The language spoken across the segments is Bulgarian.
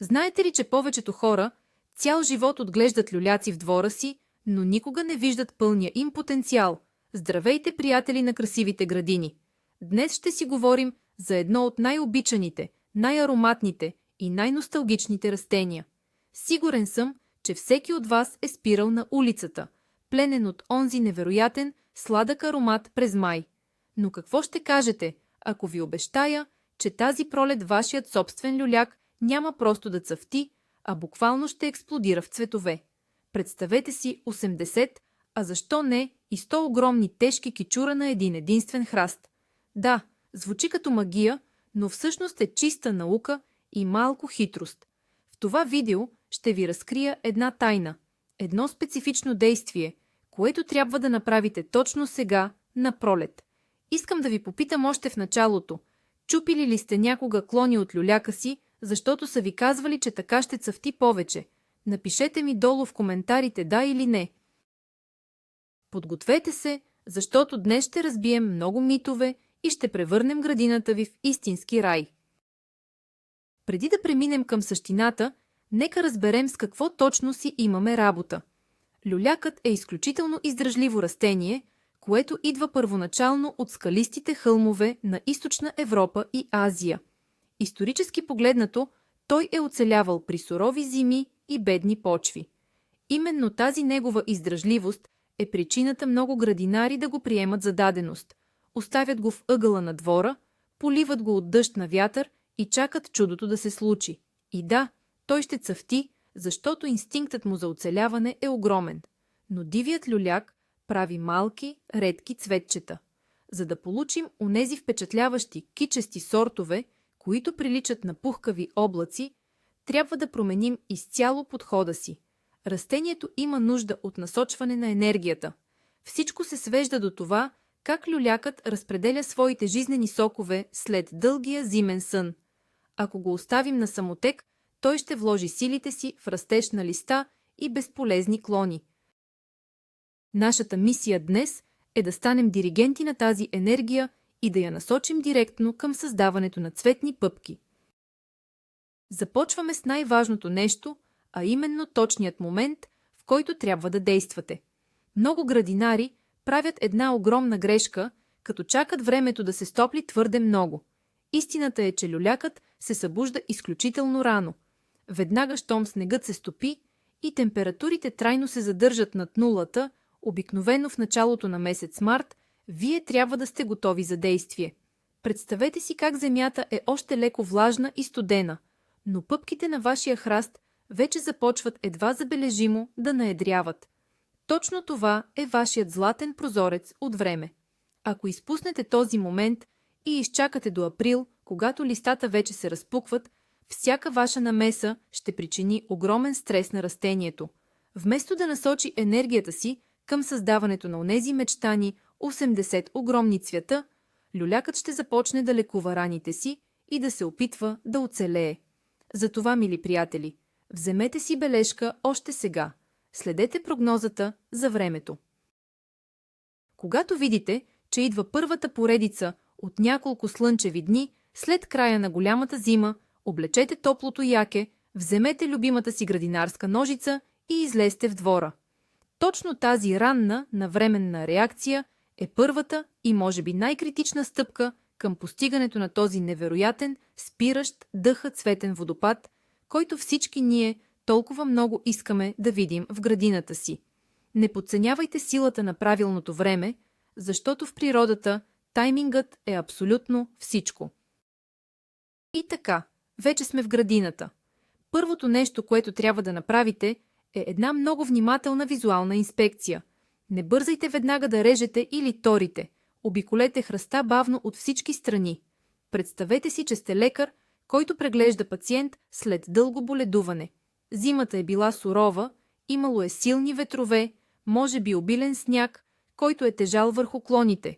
Знаете ли, че повечето хора цял живот отглеждат люляци в двора си, но никога не виждат пълния им потенциал? Здравейте, приятели на красивите градини! Днес ще си говорим за едно от най-обичаните, най-ароматните и най-носталгичните растения. Сигурен съм, че всеки от вас е спирал на улицата, пленен от онзи невероятен, сладък аромат през май. Но какво ще кажете, ако ви обещая, че тази пролет вашият собствен люляк няма просто да цъфти, а буквално ще експлодира в цветове? Представете си 80, а защо не и 100 огромни тежки кичура на един единствен храст. Да, звучи като магия, но всъщност е чиста наука и малко хитрост. В това видео ще ви разкрия една тайна, едно специфично действие, което трябва да направите точно сега, на пролет. Искам да ви попитам още в началото, чупили ли сте някога клони от люляка си, защото са ви казвали, че така ще цъфти повече? Напишете ми долу в коментарите да или не. Подгответе се, защото днес ще разбием много митове и ще превърнем градината ви в истински рай. Преди да преминем към същината, нека разберем с какво точно си имаме работа. Люлякът е изключително издръжливо растение, което идва първоначално от скалистите хълмове на Източна Европа и Азия. Исторически погледнато, той е оцелявал при сурови зими и бедни почви. Именно тази негова издръжливост е причината много градинари да го приемат за даденост. Оставят го в ъгъла на двора, поливат го от дъжд на вятър и чакат чудото да се случи. И да, той ще цъфти, защото инстинктът му за оцеляване е огромен. Но дивият люляк прави малки, редки цветчета. За да получим онези впечатляващи кичести сортове, които приличат на пухкави облаци, трябва да променим изцяло подхода си. Растението има нужда от насочване на енергията. Всичко се свежда до това, как люлякът разпределя своите жизнени сокове след дългия зимен сън. Ако го оставим на самотек, той ще вложи силите си в растеж на листа и безполезни клони. Нашата мисия днес е да станем диригенти на тази енергия и да я насочим директно към създаването на цветни пъпки. Започваме с най-важното нещо, а именно точният момент, в който трябва да действате. Много градинари правят една огромна грешка, като чакат времето да се стопли твърде много. Истината е, че люлякът се събужда изключително рано. Веднага щом снегът се стопи и температурите трайно се задържат над нулата, обикновено в началото на месец март, вие трябва да сте готови за действие. Представете си как земята е още леко влажна и студена, но пъпките на вашия храст вече започват едва забележимо да наедряват. Точно това е вашият златен прозорец от време. Ако изпуснете този момент и изчакате до април, когато листата вече се разпукват, всяка ваша намеса ще причини огромен стрес на растението. Вместо да насочи енергията си към създаването на онези мечтани 80 огромни цвята, люлякът ще започне да лекува раните си и да се опитва да оцелее. Затова, мили приятели, вземете си бележка още сега. Следете прогнозата за времето. Когато видите, че идва първата поредица от няколко слънчеви дни, след края на голямата зима, облечете топлото яке, вземете любимата си градинарска ножица и излезте в двора. Точно тази ранна, навременна реакция е първата и може би най-критична стъпка към постигането на този невероятен, спиращ дъха цветен водопад, който всички ние толкова много искаме да видим в градината си. Не подценявайте силата на правилното време, защото в природата таймингът е абсолютно всичко. И така, вече сме в градината. Първото нещо, което трябва да направите, е една много внимателна визуална инспекция. Не бързайте веднага да режете или торите. Обиколете храста бавно от всички страни. Представете си, че сте лекар, който преглежда пациент след дълго боледуване. Зимата е била сурова, имало е силни ветрове, може би обилен сняг, който е тежал върху клоните.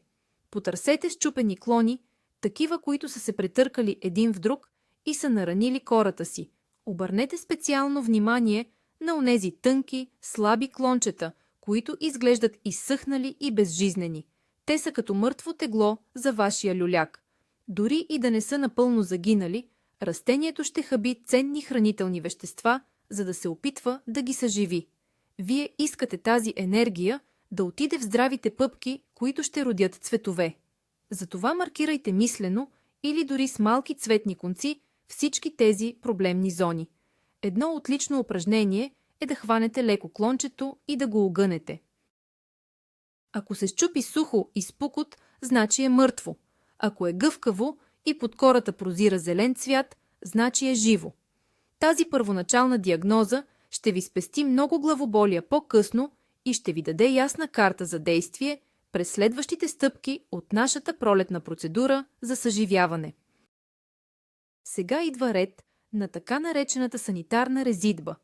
Потърсете счупени клони, такива, които са се претъркали един в друг и са наранили кората си. Обърнете специално внимание на онези тънки, слаби клончета, които изглеждат изсъхнали и безжизнени. Те са като мъртво тегло за вашия люляк. Дори и да не са напълно загинали, Растението ще хаби ценни хранителни вещества, за да се опитва да ги съживи. Вие искате тази енергия да отиде в здравите пъпки, които ще родят цветове. Затова маркирайте мислено или дори с малки цветни конци всички тези проблемни зони. Едно отлично упражнение е да хванете леко клончето и да го огънете. Ако се счупи сухо и с пукот, значи е мъртво. Ако е гъвкаво и под кората прозира зелен цвят, значи е живо. Тази първоначална диагноза ще ви спести много главоболия по-късно и ще ви даде ясна карта за действие през следващите стъпки от нашата пролетна процедура за съживяване. Сега идва ред на така наречената санитарна резидба.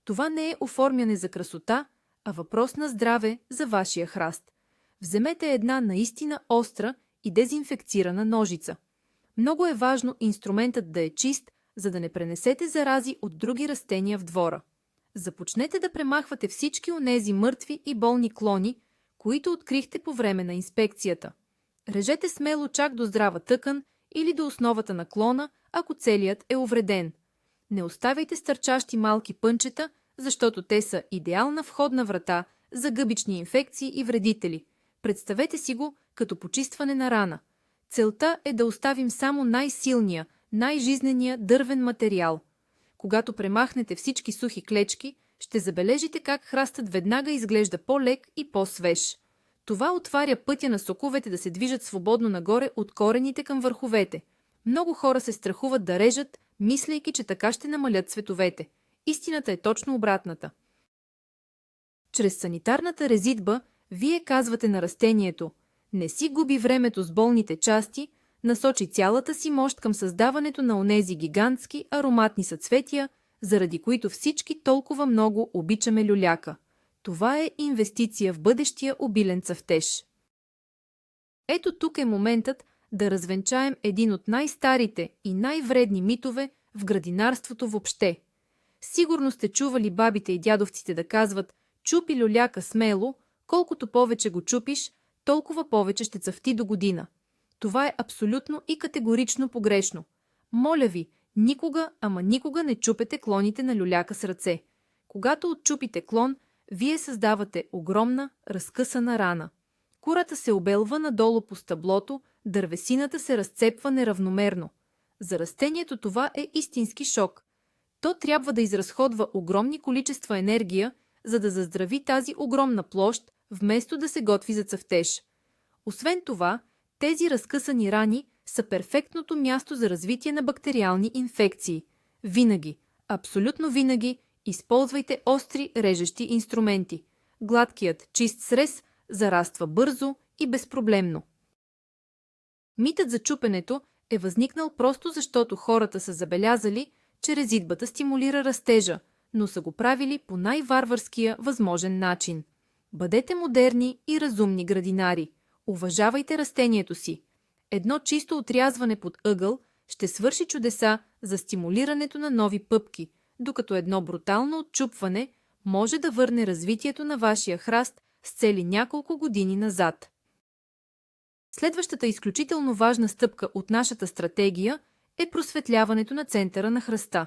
Това не е оформяне за красота, а въпрос на здраве за вашия храст. Вземете една наистина остра и дезинфекцирана ножица. Много е важно инструментът да е чист, за да не пренесете зарази от други растения в двора. Започнете да премахвате всички онези мъртви и болни клони, които открихте по време на инспекцията. Режете смело чак до здрава тъкан или до основата на клона, ако целият е увреден. Не оставяйте стърчащи малки пънчета, защото те са идеална входна врата за гъбични инфекции и вредители. Представете си го като почистване на рана. Целта е да оставим само най-силния, най-жизнения дървен материал. Когато премахнете всички сухи клечки, ще забележите как храстът веднага изглежда по-лек и по-свеж. Това отваря пътя на соковете да се движат свободно нагоре от корените към върховете. Много хора се страхуват да режат, мислейки, че така ще намалят цветовете. Истината е точно обратната. Чрез санитарната резидба вие казвате на растението: не си губи времето с болните части, насочи цялата си мощ към създаването на онези гигантски ароматни съцветия, заради които всички толкова много обичаме люляка. Това е инвестиция в бъдещия обилен цъфтеж. Ето тук е моментът да развенчаем един от най-старите и най-вредни митове в градинарството въобще. Сигурно сте чували бабите и дядовците да казват: чупи люляка смело, колкото повече го чупиш, толкова повече ще цъфти до година. Това е абсолютно и категорично погрешно. Моля ви, никога, ама никога не чупете клоните на люляка с ръце. Когато отчупите клон, вие създавате огромна, разкъсана рана. Кората се обелва надолу по стъблото, дървесината се разцепва неравномерно. За растението това е истински шок. То трябва да изразходва огромни количества енергия, за да заздрави тази огромна площ, вместо да се готви за цъфтеж. Освен това, тези разкъсани рани са перфектното място за развитие на бактериални инфекции. Винаги, абсолютно винаги, използвайте остри режещи инструменти. Гладкият, чист срез зараства бързо и безпроблемно. Митът за чупенето е възникнал просто защото хората са забелязали, че резидбата стимулира растежа, но са го правили по най-варварския възможен начин. Бъдете модерни и разумни градинари. Уважавайте растението си. Едно чисто отрязване под ъгъл ще свърши чудеса за стимулирането на нови пъпки, докато едно брутално отчупване може да върне развитието на вашия храст с цели няколко години назад. Следващата изключително важна стъпка от нашата стратегия е просветляването на центъра на храста.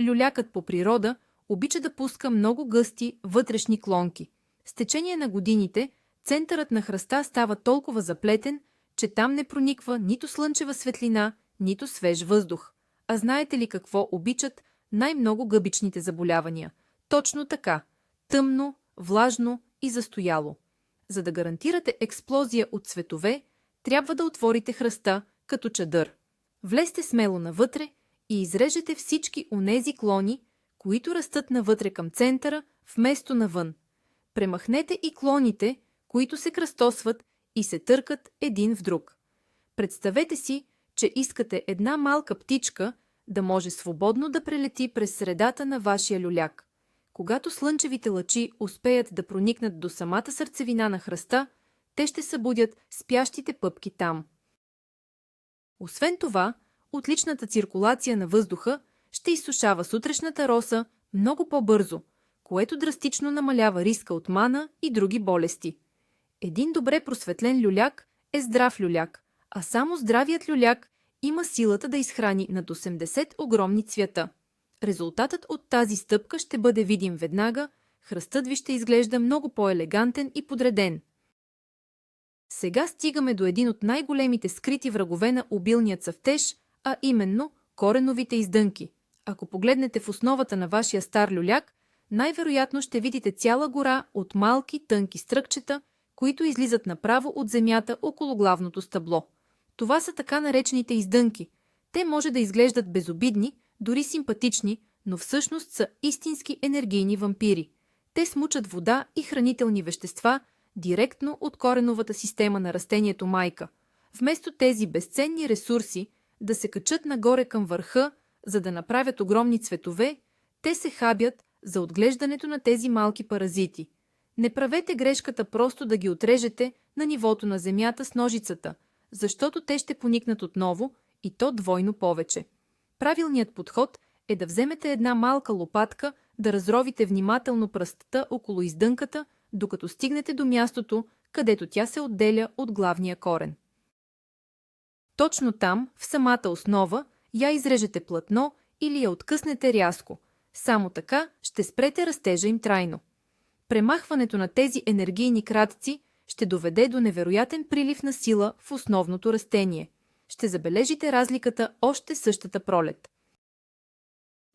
Люлякът по природа обича да пуска много гъсти вътрешни клонки. С течение на годините центърът на храста става толкова заплетен, че там не прониква нито слънчева светлина, нито свеж въздух. А знаете ли какво обичат най-много гъбичните заболявания? Точно така – тъмно, влажно и застояло. За да гарантирате експлозия от цветове, трябва да отворите храста като чадър. Влезте смело навътре и изрежете всички онези клони, които растат навътре към центъра, вместо навън. Премахнете и клоните, които се кръстосват и се търкат един в друг. Представете си, че искате една малка птичка да може свободно да прелети през средата на вашия люляк. Когато слънчевите лъчи успеят да проникнат до самата сърцевина на храста, те ще събудят спящите пъпки там. Освен това, отличната циркулация на въздуха ще изсушава сутрешната роса много по-бързо, което драстично намалява риска от мана и други болести. Един добре просветлен люляк е здрав люляк, а само здравият люляк има силата да изхрани над 80 огромни цвята. Резултатът от тази стъпка ще бъде видим веднага, хръстът ви ще изглежда много по-елегантен и подреден. Сега стигаме до един от най-големите скрити врагове на обилния цъфтеж, а именно кореновите издънки. Ако погледнете в основата на вашия стар люляк, най-вероятно ще видите цяла гора от малки, тънки стръкчета, които излизат направо от земята около главното стъбло. Това са така наречените издънки. Те може да изглеждат безобидни, дори симпатични, но всъщност са истински енергийни вампири. Те смучат вода и хранителни вещества директно от кореновата система на растението майка. Вместо тези безценни ресурси да се качат нагоре към върха, за да направят огромни цветове, те се хабят за отглеждането на тези малки паразити. Не правете грешката просто да ги отрежете на нивото на земята с ножицата, защото те ще поникнат отново и то двойно повече. Правилният подход е да вземете една малка лопатка, да разровите внимателно пръстта около издънката, докато стигнете до мястото, където тя се отделя от главния корен. Точно там, в самата основа, я изрежете плътно или я откъснете рязко. Само така ще спрете растежа им трайно. Премахването на тези енергийни кратци ще доведе до невероятен прилив на сила в основното растение. Ще забележите разликата още същата пролет.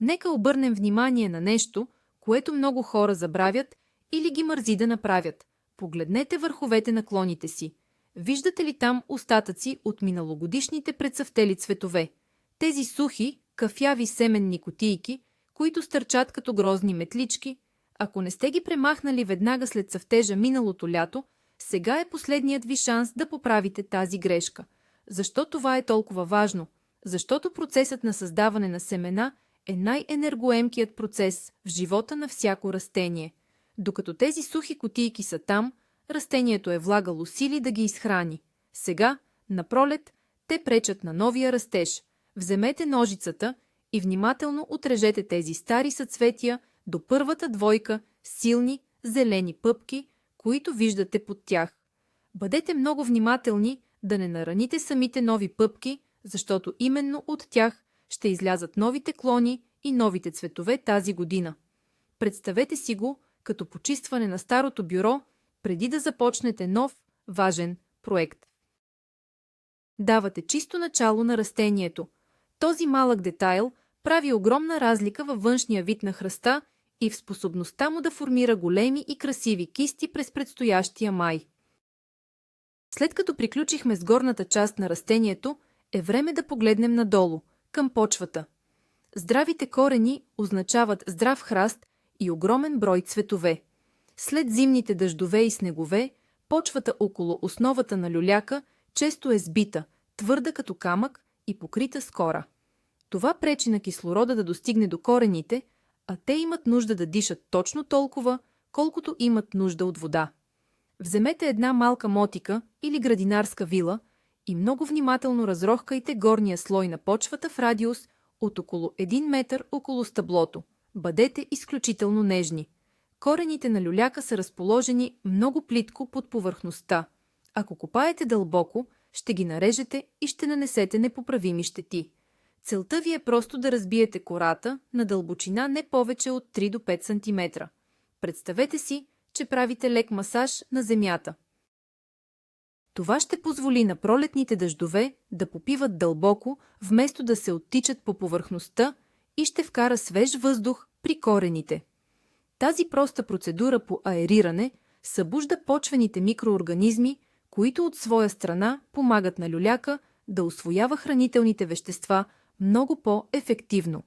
Нека обърнем внимание на нещо, което много хора забравят или ги мързи да направят. Погледнете върховете на клоните си. Виждате ли там остатъци от миналогодишните прецъфтели цветове? Тези сухи, кафяви семенни кутийки, които стърчат като грозни метлички, ако не сте ги премахнали веднага след цъфтежа миналото лято, сега е последният ви шанс да поправите тази грешка. Защо това е толкова важно? Защото процесът на създаване на семена е най-енергоемкият процес в живота на всяко растение. Докато тези сухи кутийки са там, растението е влагало сили да ги изхрани. Сега, на пролет, те пречат на новия растеж. Вземете ножицата и внимателно отрежете тези стари съцветия до първата двойка силни зелени пъпки, които виждате под тях. Бъдете много внимателни да не нараните самите нови пъпки, защото именно от тях ще излязат новите клони и новите цветове тази година. Представете си го като почистване на старото бюро, преди да започнете нов, важен проект. Давате чисто начало на растението. Този малък детайл прави огромна разлика във външния вид на хръста и в способността му да формира големи и красиви кисти през предстоящия май. След като приключихме с горната част на растението, е време да погледнем надолу, към почвата. Здравите корени означават здрав храст и огромен брой цветове. След зимните дъждове и снегове, почвата около основата на люляка често е сбита, твърда като камък и покрита с кора. Това пречи на кислорода да достигне до корените, а те имат нужда да дишат точно толкова, колкото имат нужда от вода. Вземете една малка мотика или градинарска вила и много внимателно разрохкайте горния слой на почвата в радиус от около 1 метър около стъблото. Бъдете изключително нежни. Корените на люляка са разположени много плитко под повърхността. Ако копаете дълбоко, ще ги нарежете и ще нанесете непоправими щети. Целта ви е просто да разбиете кората на дълбочина не повече от 3 до 5 см. Представете си, че правите лек масаж на земята. Това ще позволи на пролетните дъждове да попиват дълбоко, вместо да се оттичат по повърхността и ще вкара свеж въздух при корените. Тази проста процедура по аериране събужда почвените микроорганизми, които от своя страна помагат на люляка да усвоява хранителните вещества много по-ефективно.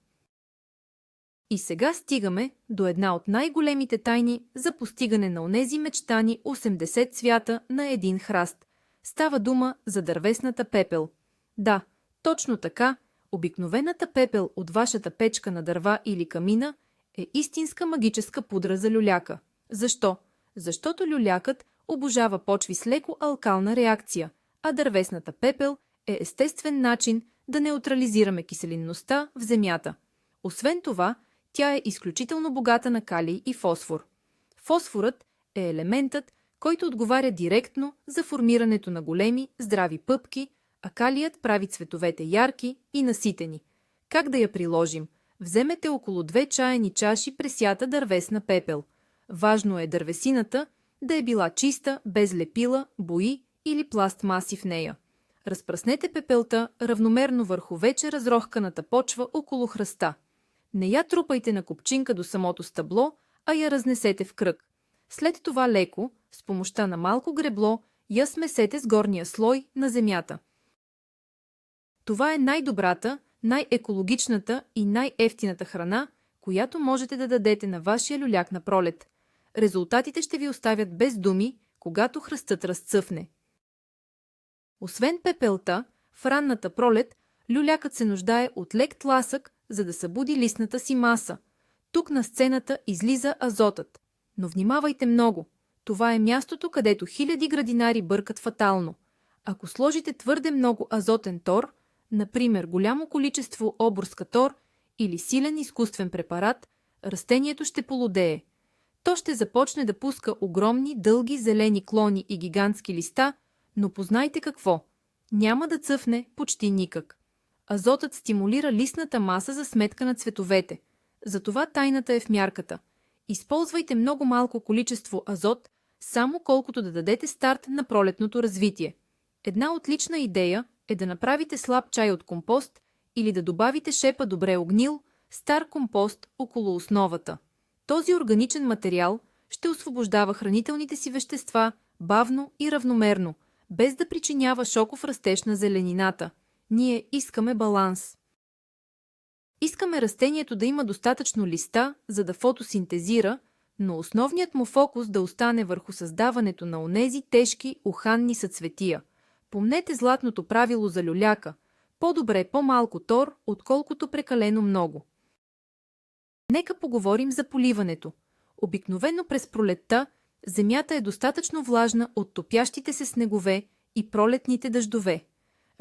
И сега стигаме до една от най-големите тайни за постигане на онези мечтани 80 цвята на един храст. Става дума за дървесната пепел. Да, точно така, обикновената пепел от вашата печка на дърва или камина е истинска магическа пудра за люляка. Защо? Защото люлякът обожава почви с леко алкална реакция, а дървесната пепел е естествен начин да неутрализираме киселинността в земята. Освен това, тя е изключително богата на калий и фосфор. Фосфорът е елементът, който отговаря директно за формирането на големи, здрави пъпки, а калият прави цветовете ярки и наситени. Как да я приложим? Вземете около 2 чайни чаши пресята дървесна пепел. Важно е дървесината да е била чиста, без лепила, бои или пластмаси в нея. Разпръснете пепелта равномерно върху вече разрохканата почва около хръста. Не я трупайте на купчинка до самото стъбло, а я разнесете в кръг. След това леко, с помощта на малко гребло, я смесете с горния слой на земята. Това е най-добрата, най-екологичната и най-евтината храна, която можете да дадете на вашия люляк на пролет. Резултатите ще ви оставят без думи, когато хръстът разцъфне. Освен пепелта, в ранната пролет люлякът се нуждае от лек тласък, за да събуди листната си маса. Тук на сцената излиза азотът. Но внимавайте много. Това е мястото, където хиляди градинари бъркат фатално. Ако сложите твърде много азотен тор, например голямо количество оборска тор или силен изкуствен препарат, растението ще полудее. То ще започне да пуска огромни, дълги зелени клони и гигантски листа, но познайте какво? Няма да цъфне почти никак. Азотът стимулира листната маса за сметка на цветовете. Затова тайната е в мярката. Използвайте много малко количество азот, само колкото да дадете старт на пролетното развитие. Една отлична идея е да направите слаб чай от компост или да добавите шепа добре огнил, стар компост около основата. Този органичен материал ще освобождава хранителните си вещества бавно и равномерно, без да причинява шоков растеж на зеленината. Ние искаме баланс. Искаме растението да има достатъчно листа, за да фотосинтезира, но основният му фокус да остане върху създаването на онези тежки, уханни съцветия. Помнете златното правило за люляка. По-добре по-малко тор, отколкото прекалено много. Нека поговорим за поливането. Обикновено през пролетта земята е достатъчно влажна от топящите се снегове и пролетните дъждове.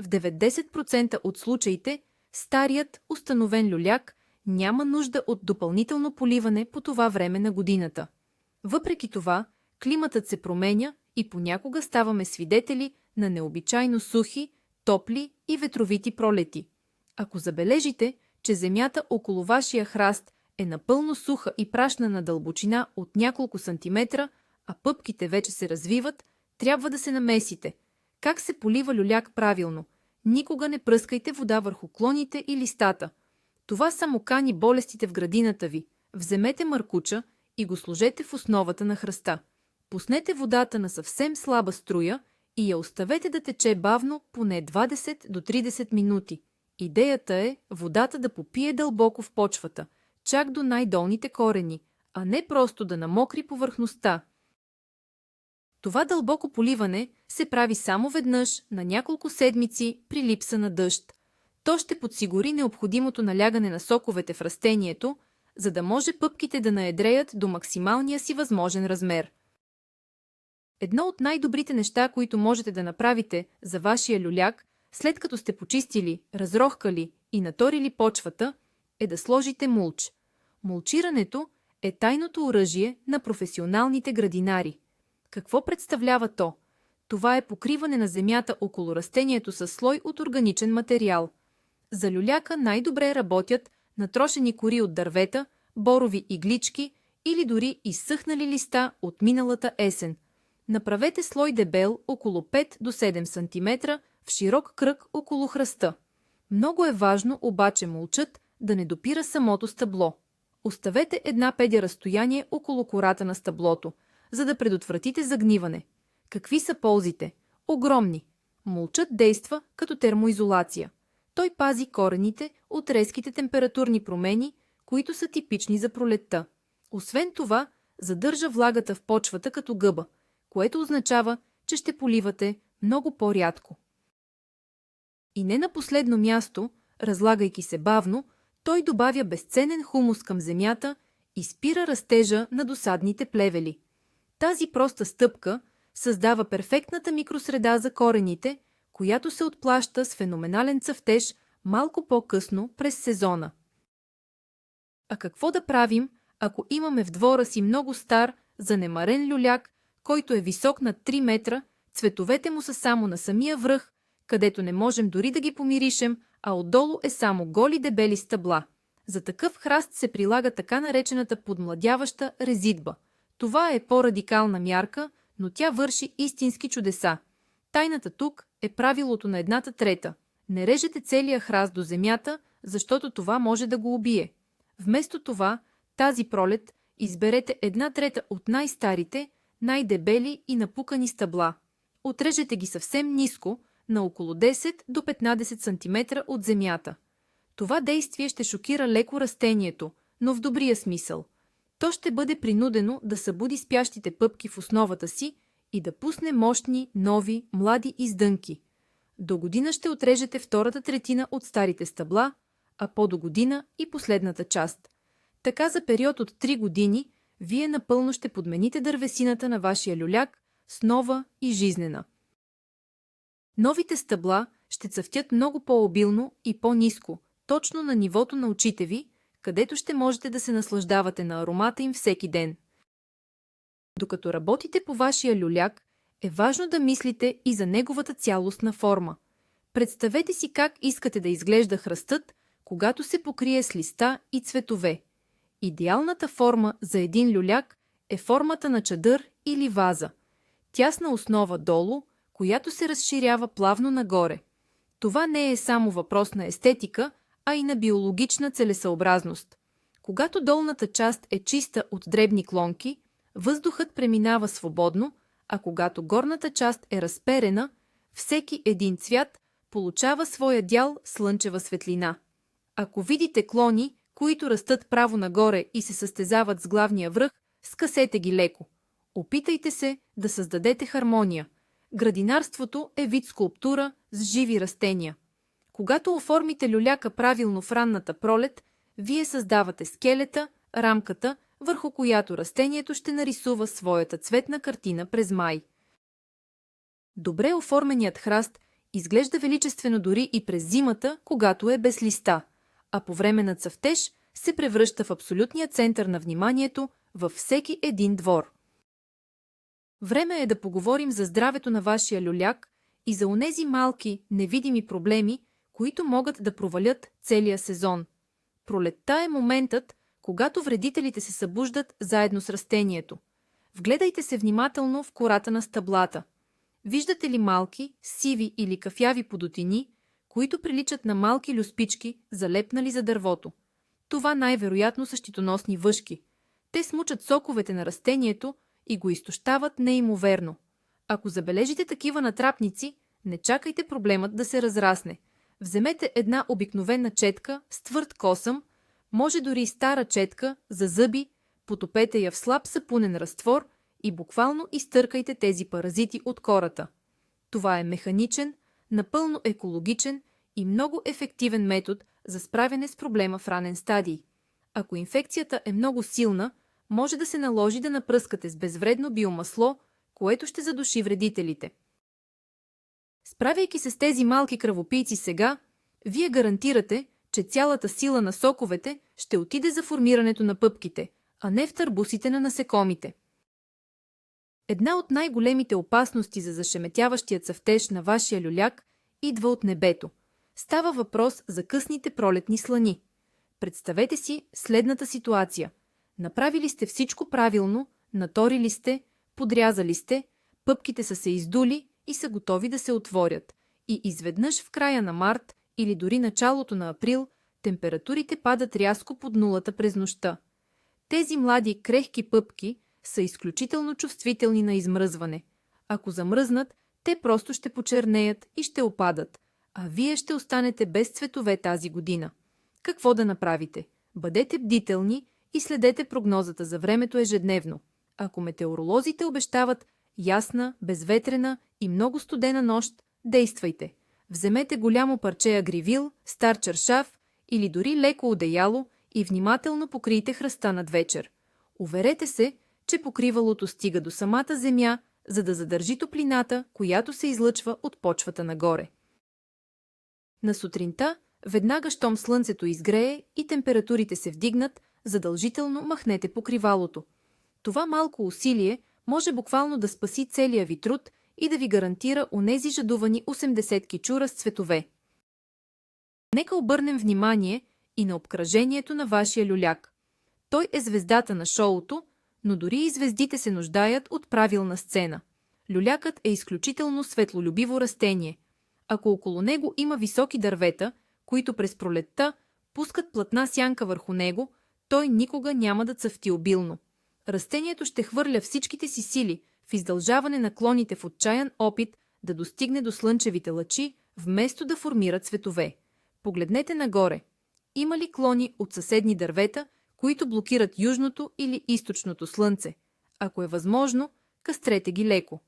В 90% от случаите старият установен люляк няма нужда от допълнително поливане по това време на годината. Въпреки това, климатът се променя и понякога ставаме свидетели на необичайно сухи, топли и ветровити пролети. Ако забележите, че земята около вашия храст е напълно суха и прашна на дълбочина от няколко сантиметра, а пъпките вече се развиват, трябва да се намесите. Как се полива люляк правилно? Никога не пръскайте вода върху клоните и листата. Това само кани болестите в градината ви. Вземете маркуча и го сложете в основата на хръста. Пуснете водата на съвсем слаба струя и я оставете да тече бавно поне 20 до 30 минути. Идеята е водата да попие дълбоко в почвата, чак до най-долните корени, а не просто да намокри повърхността. Това дълбоко поливане се прави само веднъж на няколко седмици при липса на дъжд. То ще подсигури необходимото налягане на соковете в растението, за да може пъпките да наедреят до максималния си възможен размер. Едно от най-добрите неща, които можете да направите за вашия люляк, след като сте почистили, разрохкали и наторили почвата, е да сложите мулч. Мулчирането е тайното оръжие на професионалните градинари. Какво представлява то? Това е покриване на земята около растението със слой от органичен материал. За люляка най-добре работят натрошени кори от дървета, борови иглички или дори изсъхнали листа от миналата есен. Направете слой дебел около 5 до 7 см в широк кръг около хръста. Много е важно обаче мулчът да не допира самото стъбло. Оставете една педя разстояние около кората на стъблото, за да предотвратите загниване. Какви са ползите? Огромни. Мулчът действа като термоизолация. Той пази корените от резките температурни промени, които са типични за пролетта. Освен това, задържа влагата в почвата като гъба, което означава, че ще поливате много по-рядко. И не на последно място, разлагайки се бавно, той добавя безценен хумус към земята и спира растежа на досадните плевели. Тази проста стъпка създава перфектната микросреда за корените, която се отплаща с феноменален цъфтеж малко по-късно през сезона. А какво да правим, ако имаме в двора си много стар, занемарен люляк, който е висок над 3 метра, цветовете му са само на самия връх, където не можем дори да ги помиришем, а отдолу е само голи дебели стъбла. За такъв храст се прилага така наречената подмладяваща резидба. Това е по-радикална мярка, но тя върши истински чудеса. Тайната тук е правилото на 1/3. Не режете целия храст до земята, защото това може да го убие. Вместо това, тази пролет изберете 1/3 от най-старите, най-дебели и напукани стъбла. Отрежете ги съвсем ниско, на около 10 до 15 см от земята. Това действие ще шокира леко растението, но в добрия смисъл. То ще бъде принудено да събуди спящите пъпки в основата си и да пусне мощни, нови, млади издънки. До година ще отрежете втората третина от старите стъбла, а по-до година и последната част. Така за период от 3 години вие напълно ще подмените дървесината на вашия люляк с нова и жизнена. Новите стъбла ще цъфтят много по-обилно и по-ниско, точно на нивото на очите ви, където ще можете да се наслаждавате на аромата им всеки ден. Докато работите по вашия люляк, е важно да мислите и за неговата цялостна форма. Представете си как искате да изглежда храстът, когато се покрие с листа и цветове. Идеалната форма за един люляк е формата на чадър или ваза. Тясна основа долу, която се разширява плавно нагоре. Това не е само въпрос на естетика, а и на биологична целесъобразност. Когато долната част е чиста от дребни клонки, въздухът преминава свободно, а когато горната част е разперена, всеки един цвят получава своя дял слънчева светлина. Ако видите клони, които растат право нагоре и се състезават с главния връх, скъсете ги леко. Опитайте се да създадете хармония. Градинарството е вид скулптура с живи растения. Когато оформите люляка правилно в ранната пролет, вие създавате скелета, рамката, върху която растението ще нарисува своята цветна картина през май. Добре оформеният храст изглежда величествено дори и през зимата, когато е без листа, а по време на цъфтеж се превръща в абсолютния център на вниманието във всеки един двор. Време е да поговорим за здравето на вашия люляк и за онези малки, невидими проблеми, които могат да провалят целия сезон. Пролетта е моментът, когато вредителите се събуждат заедно с растението. Вгледайте се внимателно в кората на стъблата. Виждате ли малки, сиви или кафяви подотини, които приличат на малки люспички, залепнали за дървото? Това най-вероятно са щитоносни въшки. Те смучат соковете на растението и го изтощават неимоверно. Ако забележите такива натрапници, не чакайте проблемът да се разрасне. Вземете една обикновена четка с твърд косъм, може дори стара четка за зъби, потопете я в слаб сапунен разтвор и буквално изтъркайте тези паразити от кората. Това е механичен, напълно екологичен и много ефективен метод за справяне с проблема в ранен стадий. Ако инфекцията е много силна, може да се наложи да напръскате с безвредно биомасло, което ще задуши вредителите. Справяйки се с тези малки кръвопийци сега, вие гарантирате, че цялата сила на соковете ще отиде за формирането на пъпките, а не в търбусите на насекомите. Една от най-големите опасности за зашеметяващия цъфтеж на вашия люляк идва от небето. Става въпрос за късните пролетни слани. Представете си следната ситуация. Направили сте всичко правилно, наторили сте, подрязали сте, пъпките са се издули и са готови да се отворят. И изведнъж в края на март или дори началото на април температурите падат рязко под нулата през нощта. Тези млади крехки пъпки са изключително чувствителни на измръзване. Ако замръзнат, те просто ще почернеят и ще опадат, а вие ще останете без цветове тази година. Какво да направите? Бъдете бдителни и следете прогнозата за времето ежедневно. Ако метеоролозите обещават ясна, безветрена и много студена нощ, действайте. Вземете голямо парче агривил, стар чаршаф или дори леко одеяло и внимателно покрийте хръста над вечер. Уверете се, че покривалото стига до самата земя, за да задържи топлината, която се излъчва от почвата нагоре. На сутринта, веднага щом слънцето изгрее и температурите се вдигнат, задължително махнете покривалото. Това малко усилие може буквално да спаси целия ви труд и да ви гарантира онези жадувани 80 кичура с цветове. Нека обърнем внимание и на обкръжението на вашия люляк. Той е звездата на шоуто, но дори и звездите се нуждаят от правилна сцена. Люлякът е изключително светлолюбиво растение. Ако около него има високи дървета, които през пролетта пускат плътна сянка върху него, той никога няма да цъфти обилно. Растението ще хвърля всичките си сили в издължаване на клоните в отчаян опит да достигне до слънчевите лъчи, вместо да формира цветове. Погледнете нагоре. Има ли клони от съседни дървета, които блокират южното или източното слънце? Ако е възможно, кастрете ги леко.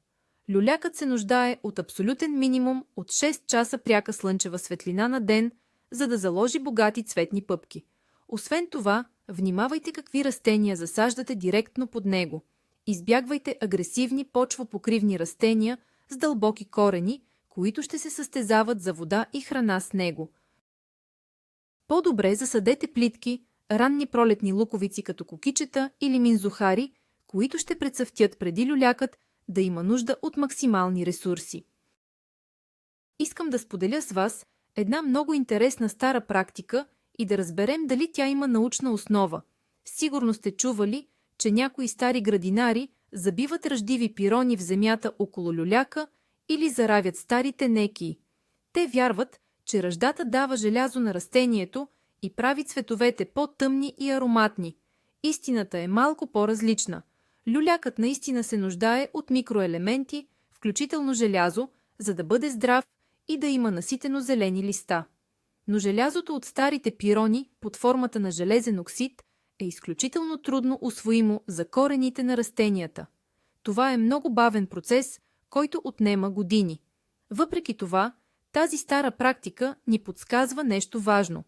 Люлякът се нуждае от абсолютен минимум от 6 часа пряка слънчева светлина на ден, за да заложи богати цветни пъпки. Освен това, внимавайте какви растения засаждате директно под него. Избягвайте агресивни почвопокривни растения с дълбоки корени, които ще се състезават за вода и храна с него. По-добре засадете плитки, ранни пролетни луковици като кукичета или минзухари, които ще прецъфтят преди люлякът да има нужда от максимални ресурси. Искам да споделя с вас една много интересна стара практика и да разберем дали тя има научна основа. Сигурно сте чували, че някои стари градинари забиват ръждиви пирони в земята около люляка или заравят старите некии. Те вярват, че ръждата дава желязо на растението и прави цветовете по-тъмни и ароматни. Истината е малко по-различна. Люлякът наистина се нуждае от микроелементи, включително желязо, за да бъде здрав и да има наситено зелени листа. Но желязото от старите пирони под формата на железен оксид е изключително трудно усвоимо за корените на растенията. Това е много бавен процес, който отнема години. Въпреки това, тази стара практика ни подсказва нещо важно.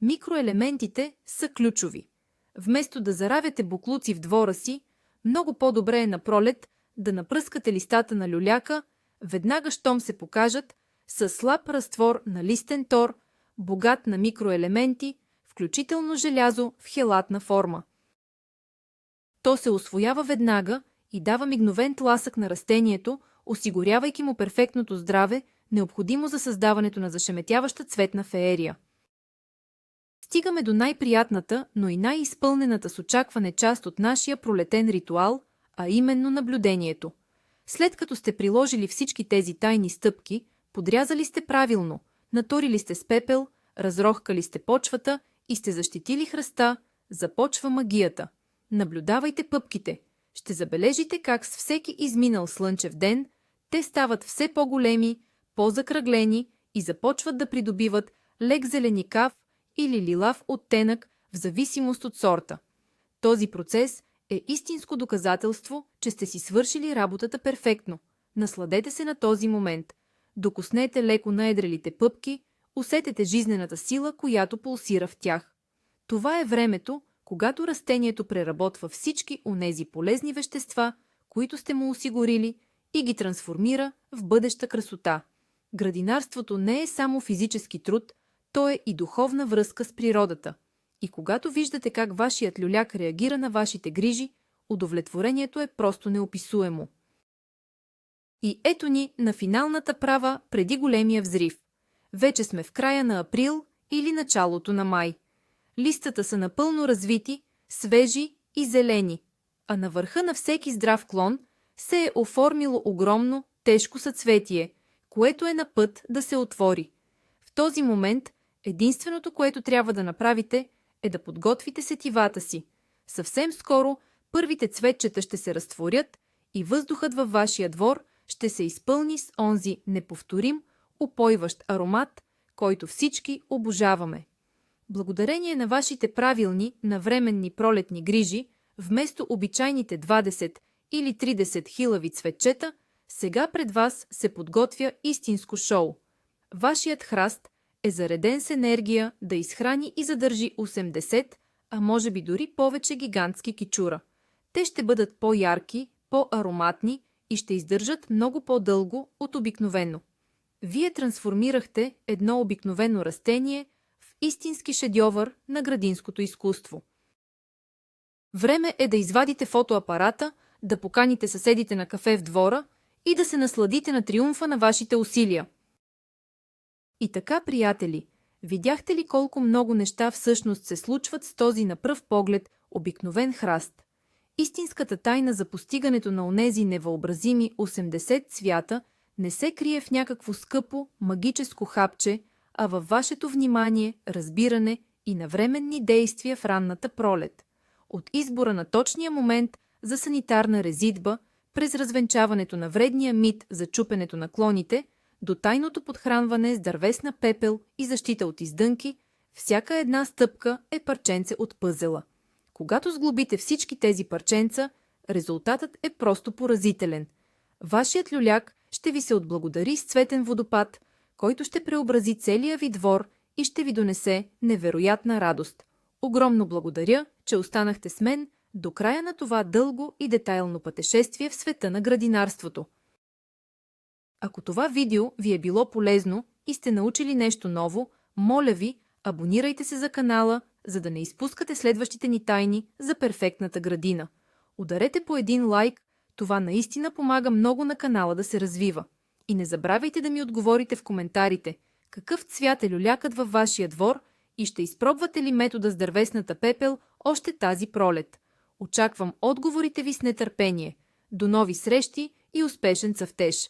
Микроелементите са ключови. Вместо да заравяте боклуци в двора си, много по-добре е напролет да напръскате листата на люляка, веднага щом се покажат, със слаб разтвор на листен тор, богат на микроелементи, включително желязо в хелатна форма. То се усвоява веднага и дава мигновен тласък на растението, осигурявайки му перфектното здраве, необходимо за създаването на зашеметяваща цветна феерия. Стигаме до най-приятната, но и най-изпълнената с очакване част от нашия пролетен ритуал, а именно наблюдението. След като сте приложили всички тези тайни стъпки, подрязали сте правилно, наторили сте с пепел, разрохкали сте почвата и сте защитили хръста, започва магията. Наблюдавайте пъпките. Ще забележите как с всеки изминал слънчев ден те стават все по-големи, по-закръглени и започват да придобиват лек зеленикав или лилав оттенък в зависимост от сорта. Този процес е истинско доказателство, че сте си свършили работата перфектно. Насладете се на този момент. Докоснете леко наедрелите пъпки, усетете жизнената сила, която пулсира в тях. Това е времето, когато растението преработва всички онези полезни вещества, които сте му осигурили, и ги трансформира в бъдеща красота. Градинарството не е само физически труд, то е и духовна връзка с природата. И когато виждате как вашият люляк реагира на вашите грижи, удовлетворението е просто неописуемо. И ето ни на финалната права преди големия взрив. Вече сме в края на април или началото на май. Листата са напълно развити, свежи и зелени, а на върха на всеки здрав клон се е оформило огромно, тежко съцветие, което е на път да се отвори. В този момент единственото, което трябва да направите, е да подготвите сетивата си. Съвсем скоро първите цветчета ще се разтворят и въздухът във вашия двор ще се изпълни с онзи неповторим, упойващ аромат, който всички обожаваме. Благодарение на вашите правилни, навременни пролетни грижи, вместо обичайните 20 или 30 хилави цветчета, сега пред вас се подготвя истинско шоу. Вашият храст е зареден с енергия да изхрани и задържи 80, а може би дори повече гигантски кичура. Те ще бъдат по-ярки, по-ароматни и ще издържат много по-дълго от обикновено. Вие трансформирахте едно обикновено растение в истински шедьовър на градинското изкуство. Време е да извадите фотоапарата, да поканите съседите на кафе в двора и да се насладите на триумфа на вашите усилия. И така, приятели, видяхте ли колко много неща всъщност се случват с този на пръв поглед обикновен храст? Истинската тайна за постигането на онези невъобразими 80 цвята не се крие в някакво скъпо, магическо хапче, а във вашето внимание, разбиране и навременни действия в ранната пролет. От избора на точния момент за санитарна резидба, през развенчаването на вредния мит за чупенето на клоните, до тайното подхранване с дървесна пепел и защита от издънки, всяка една стъпка е парченце от пъзела. Когато сглобите всички тези парченца, резултатът е просто поразителен. Вашият люляк ще ви се отблагодари с цветен водопад, който ще преобрази целия ви двор и ще ви донесе невероятна радост. Огромно благодаря, че останахте с мен до края на това дълго и детайлно пътешествие в света на градинарството. Ако това видео ви е било полезно и сте научили нещо ново, моля ви, абонирайте се за канала, за да не изпускате следващите ни тайни за перфектната градина. Ударете по един лайк, това наистина помага много на канала да се развива. И не забравяйте да ми отговорите в коментарите какъв цвят е люлякът във вашия двор и ще изпробвате ли метода с дървесната пепел още тази пролет. Очаквам отговорите ви с нетърпение. До нови срещи и успешен цъфтеж!